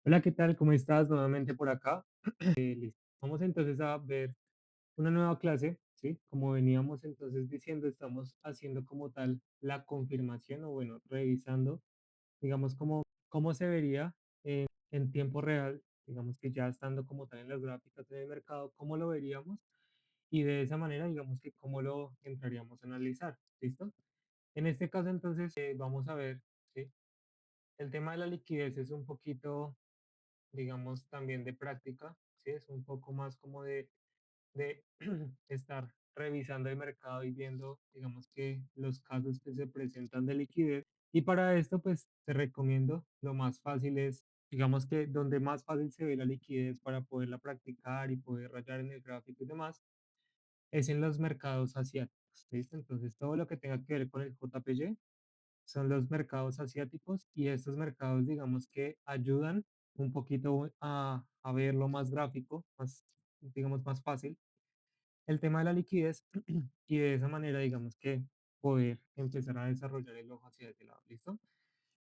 Hola, ¿qué tal? ¿Cómo estás? Nuevamente por acá. Listo. Vamos entonces a ver una nueva clase, ¿sí? Como veníamos entonces diciendo, estamos haciendo como tal la confirmación o bueno, revisando, digamos, cómo se vería en tiempo real, digamos que ya estando como tal en las gráficas en el mercado, cómo lo veríamos y de esa manera, digamos que cómo lo entraríamos a analizar, ¿listo? En este caso entonces vamos a ver, ¿sí? El tema de la liquidez es un poquito digamos, también de práctica, ¿sí? Es un poco más como de estar revisando el mercado y viendo, digamos, que los casos que se presentan de liquidez. Y para esto, pues, te recomiendo, lo más fácil es, digamos que donde más fácil se ve la liquidez para poderla practicar y poder rayar en el gráfico y demás, es en los mercados asiáticos, ¿listo? Entonces, todo lo que tenga que ver con el JPY son los mercados asiáticos y estos mercados, digamos que ayudan un poquito a verlo más gráfico, más, digamos, más fácil, el tema de la liquidez y de esa manera, digamos que poder empezar a desarrollar el ojo hacia ese lado, ¿listo?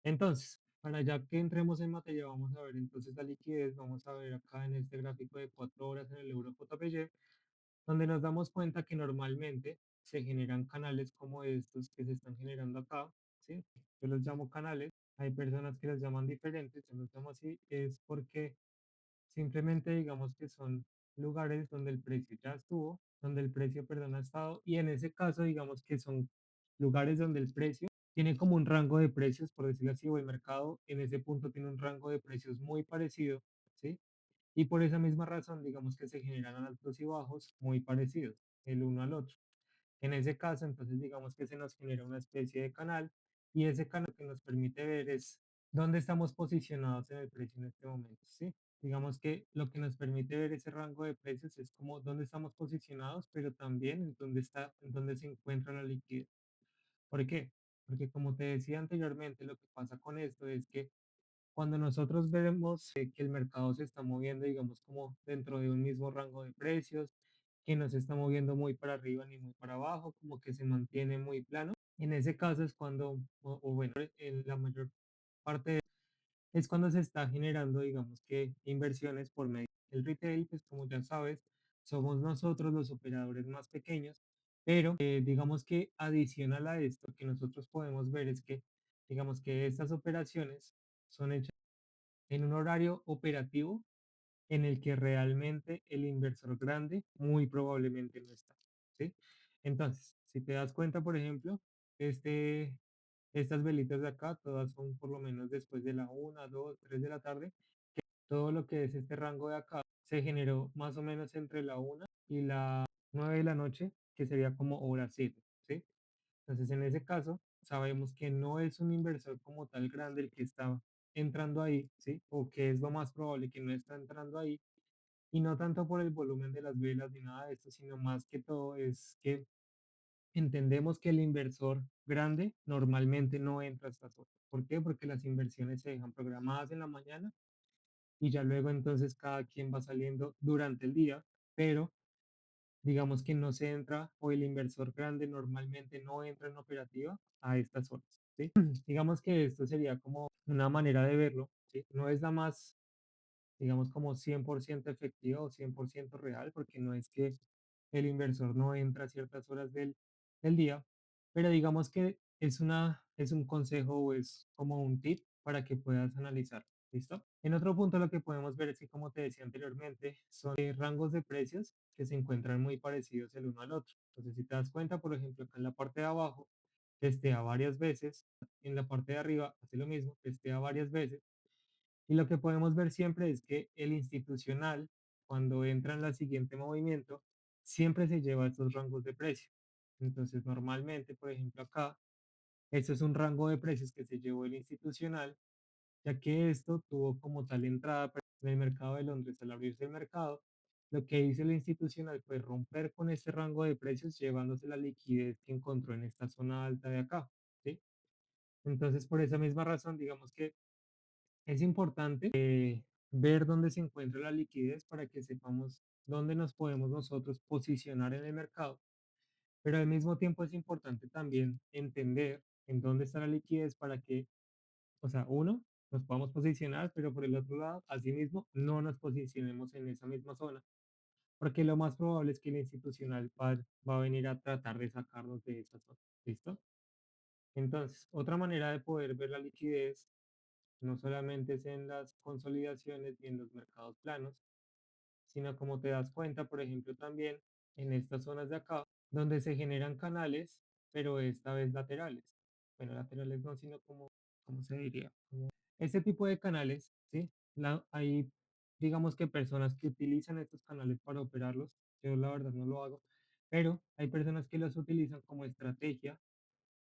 Entonces, para ya que entremos en materia, vamos a ver entonces la liquidez, vamos a ver acá en este gráfico de 4 horas en el euro JPY, donde nos damos cuenta que normalmente se generan canales como estos que se están generando acá, ¿sí? Yo los llamo canales, hay personas que los llaman diferentes, yo los llamo así, es porque simplemente digamos que son lugares donde el precio ya estuvo, donde el precio, perdón, ha estado, y en ese caso digamos que son lugares donde el precio tiene como un rango de precios, por decirlo así, o el mercado en ese punto tiene un rango de precios muy parecido, ¿sí? Y por esa misma razón, digamos que se generan altos y bajos muy parecidos el uno al otro. En ese caso, entonces digamos que se nos genera una especie de canal y ese canal que nos permite ver es dónde estamos posicionados en el precio en este momento, ¿sí? Digamos que lo que nos permite ver ese rango de precios es como dónde estamos posicionados, pero también en dónde está, en dónde se encuentra la liquidez. ¿Por qué? Porque como te decía anteriormente, lo que pasa con esto es que cuando nosotros vemos que el mercado se está moviendo, digamos, como dentro de un mismo rango de precios, que no se está moviendo muy para arriba ni muy para abajo, como que se mantiene muy plano, en ese caso es cuando, o bueno, en la mayor parte es cuando se está generando, digamos, que inversiones por medio del retail, pues como ya sabes, somos nosotros los operadores más pequeños, pero digamos que adicional a esto que nosotros podemos ver es que, digamos que estas operaciones son hechas en un horario operativo en el que realmente el inversor grande muy probablemente no está, ¿sí? Entonces, si te das cuenta, por ejemplo, este, estas velitas de acá, todas son por lo menos después de la 1, 2, 3 de la tarde, todo lo que es este rango de acá se generó más o menos entre la 1 y la 9 de la noche, que sería como hora 7, ¿sí? Entonces, en ese caso, sabemos que no es un inversor como tal grande el que está entrando ahí, ¿sí? O que es lo más probable que no está entrando ahí, y no tanto por el volumen de las velas ni nada de esto, sino más que todo es que entendemos que el inversor grande normalmente no entra a estas horas. ¿Por qué? Porque las inversiones se dejan programadas en la mañana y ya luego entonces cada quien va saliendo durante el día, pero digamos que no se entra o el inversor grande normalmente no entra en operativa a estas horas, ¿sí? Digamos que esto sería como una manera de verlo, ¿sí? No es la más, digamos, como 100% efectiva o 100% real, porque no es que el inversor no entra a ciertas horas del día, pero digamos que es un consejo o es como un tip para que puedas analizar. ¿Listo? En otro punto lo que podemos ver es que, como te decía anteriormente, son rangos de precios que se encuentran muy parecidos el uno al otro. Entonces, si te das cuenta, por ejemplo, acá en la parte de abajo, testea varias veces, en la parte de arriba hace lo mismo, testea varias veces, y lo que podemos ver siempre es que el institucional, cuando entra en la siguiente movimiento, siempre se lleva estos rangos de precio. Entonces, normalmente, por ejemplo, acá, este es un rango de precios que se llevó el institucional, ya que esto tuvo como tal entrada en el mercado de Londres al abrirse el mercado. Lo que hizo el institucional fue romper con este rango de precios, llevándose la liquidez que encontró en esta zona alta de acá, ¿sí? Entonces, por esa misma razón, digamos que es importante ver dónde se encuentra la liquidez para que sepamos dónde nos podemos nosotros posicionar en el mercado, pero al mismo tiempo es importante también entender en dónde está la liquidez para que, o sea, uno, nos podamos posicionar, pero por el otro lado, asimismo, no nos posicionemos en esa misma zona, porque lo más probable es que el institucional va a venir a tratar de sacarnos de esa zona. ¿Listo? Entonces, otra manera de poder ver la liquidez no solamente es en las consolidaciones y en los mercados planos, sino como te das cuenta, por ejemplo, también en estas zonas de acá, donde se generan canales, pero esta vez laterales. Bueno, laterales no, sino como, ¿cómo se diría? Este tipo de canales, ¿sí? Hay, digamos que personas que utilizan estos canales para operarlos. Yo la verdad no lo hago, pero hay personas que los utilizan como estrategia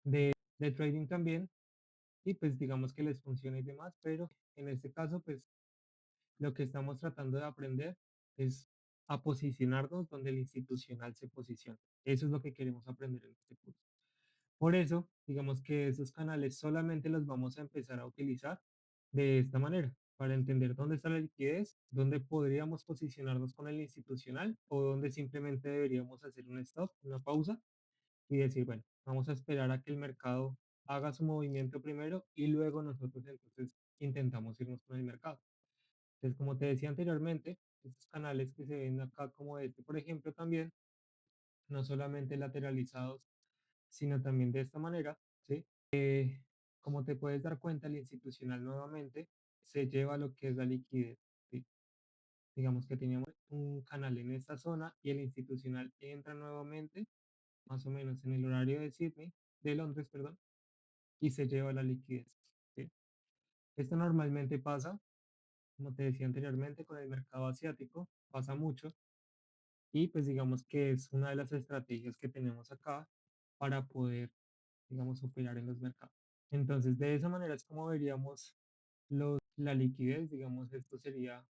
de trading también y pues digamos que les funciona y demás, pero en este caso pues lo que estamos tratando de aprender es a posicionarnos donde el institucional se posiciona. Eso es lo que queremos aprender en este curso. Por eso, digamos que esos canales solamente los vamos a empezar a utilizar de esta manera, para entender dónde está la liquidez, dónde podríamos posicionarnos con el institucional o dónde simplemente deberíamos hacer un stop, una pausa y decir, bueno, vamos a esperar a que el mercado haga su movimiento primero y luego nosotros entonces intentamos irnos con el mercado. Entonces, como te decía anteriormente, estos canales que se ven acá como este, por ejemplo, también, no solamente lateralizados, sino también de esta manera, ¿sí? Como te puedes dar cuenta, el institucional nuevamente se lleva lo que es la liquidez, ¿sí? Digamos que teníamos un canal en esta zona y el institucional entra nuevamente, más o menos en el horario de Sydney, de Londres, perdón, y se lleva la liquidez, ¿sí? Esto normalmente pasa, como te decía anteriormente, con el mercado asiático, pasa mucho. Y pues digamos que es una de las estrategias que tenemos acá para poder, digamos, operar en los mercados. Entonces, de esa manera es como veríamos la liquidez, digamos, esto sería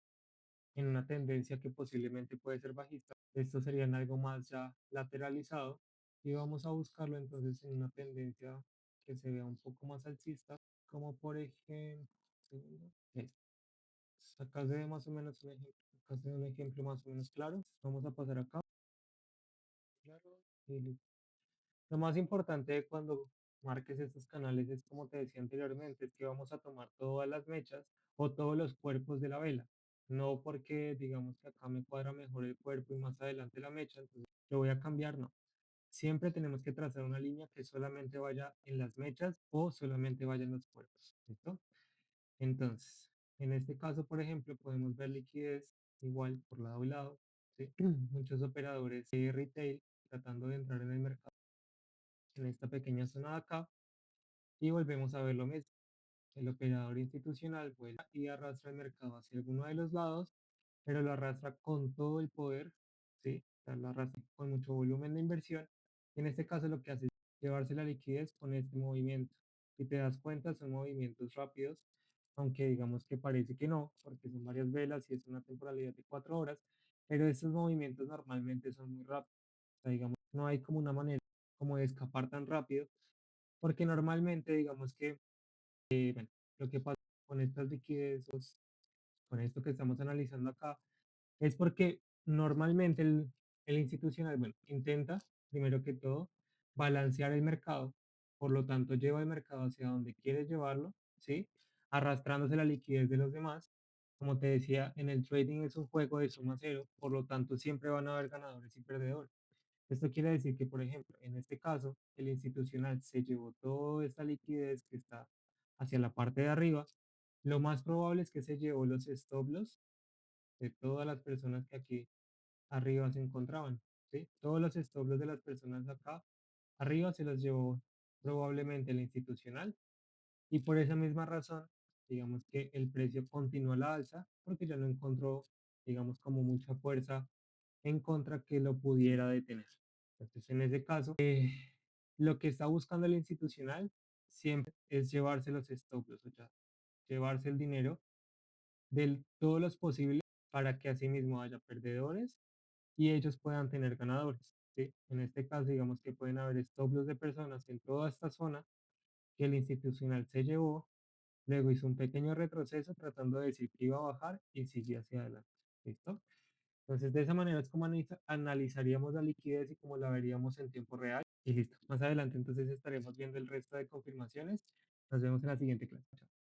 en una tendencia que posiblemente puede ser bajista. Esto sería en algo más ya lateralizado y vamos a buscarlo entonces en una tendencia que se vea un poco más alcista, como por ejemplo, segundo, acá se ve más o menos un ejemplo, acá se ve un ejemplo más o menos claro. Vamos a pasar acá. Claro. Y listo. Lo más importante cuando marques estos canales es, como te decía anteriormente, es que vamos a tomar todas las mechas o todos los cuerpos de la vela. No porque digamos que acá me cuadra mejor el cuerpo y más adelante la mecha, entonces lo voy a cambiar, no. Siempre tenemos que trazar una línea que solamente vaya en las mechas o solamente vaya en los cuerpos. ¿Listo? Entonces, en este caso, por ejemplo, podemos ver liquidez igual por lado y lado. ¿Sí? Muchos operadores de retail tratando de entrar en el mercado en esta pequeña zona de acá y volvemos a ver lo mismo. El operador institucional vuelve y arrastra el mercado hacia alguno de los lados, pero lo arrastra con todo el poder, ¿sí? O sea, lo arrastra con mucho volumen de inversión. Y en este caso lo que hace es llevarse la liquidez con este movimiento. Si te das cuenta, son movimientos rápidos, aunque digamos que parece que no, porque son varias velas y es una temporalidad de 4 horas, pero estos movimientos normalmente son muy rápidos. O sea, digamos, no hay como una manera como de escapar tan rápido, porque normalmente digamos que bueno, lo que pasa con estas liquidez, con esto que estamos analizando acá, es porque normalmente el institucional, bueno, intenta, primero que todo, balancear el mercado, por lo tanto lleva el mercado hacia donde quiere llevarlo, ¿sí? Arrastrándose la liquidez de los demás. Como te decía, en el trading es un juego de suma cero, por lo tanto siempre van a haber ganadores y perdedores. Esto quiere decir que, por ejemplo, en este caso, el institucional se llevó toda esta liquidez que está hacia la parte de arriba. Lo más probable es que se llevó los stop loss de todas las personas que aquí arriba se encontraban, ¿sí? Todos los stop loss de las personas acá arriba se los llevó probablemente el institucional y por esa misma razón, digamos que el precio continuó a la alza porque ya no encontró, digamos, como mucha fuerza en contra que lo pudiera detener. Entonces, en ese caso, lo que está buscando el institucional siempre es llevarse los stop loss, o sea, llevarse el dinero de todos los posibles para que asimismo haya perdedores y ellos puedan tener ganadores. ¿Sí? En este caso, digamos que pueden haber stop loss de personas en toda esta zona que el institucional se llevó, luego hizo un pequeño retroceso tratando de decir que iba a bajar y siguió hacia adelante. ¿Listo? Entonces, de esa manera es como analizaríamos la liquidez y como la veríamos en tiempo real. Y listo. Más adelante entonces estaremos viendo el resto de confirmaciones. Nos vemos en la siguiente clase. Chao.